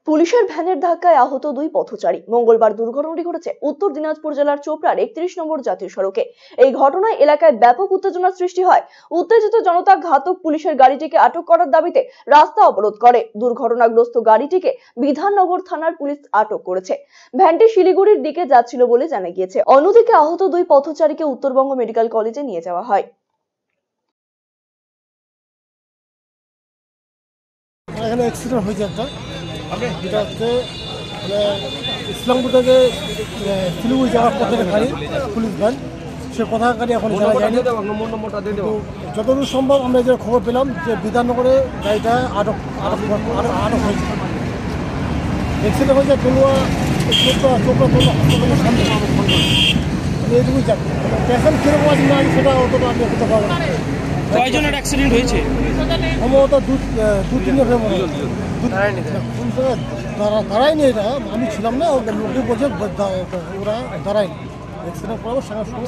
পুলিশের ভ্যানের ধাক্কায় আহত দুই পথচারী। মঙ্গলবার দুর্ঘটনাটি ঘটেছে উত্তর দিনাজপুর জেলার চোপড়ার 31 নম্বর জাতীয় সড়কে। এই ঘটনায় এলাকায় ব্যাপক উত্তেজনার সৃষ্টি হয়। উত্তেজিত জনতা ঘাতক পুলিশের গাড়িটিকে আটক করার দাবিতে রাস্তা অবরোধ করে। দুর্ঘটনাগ্রস্ত গাড়িটিকে বিধাননগর থানার পুলিশ আটক করেছে। ভ্যানটি শিলিগুড়ির দিকে যাচ্ছিল বলে জানা গিয়েছে। অন্যদিকে আহত দুই পথচারীকে উত্তরবঙ্গ মেডিকেল কলেজে নিয়ে যাওয়া হয়। এখানে অ্যাক্সিডেন্ট হয়েছে একটা, যেটা হচ্ছে ইসলামপুর থেকে শিলিগুড়ি যাওয়ার পথে গাড়ি পুলিশ ভ্যান, সে কোথায় গাড়ি এখন জানা যায়নি। যতদূর সম্ভব আমরা যে খবর পেলাম যে বিধাননগরে গাড়িটা আটক হয়েছে। অ্যাক্সিডেন্ট হয়েছে চোপড়া হাসপাতালের সামনে। এইটুকুই জানি, পেশেন্ট কীরকম আছে না সেটা অতটা আমি বলতে পারবো না। কয়জনের অ্যাক্সিডেন্ট হয়েছে? সম্ভবত দু তিনজন দাঁড়ায়নি। এটা আমি ছিলাম না, লোকে বলছে ওরা দাঁড়ায়নি। অ্যাক্সিডেন্ট করাবো সঙ্গে সঙ্গে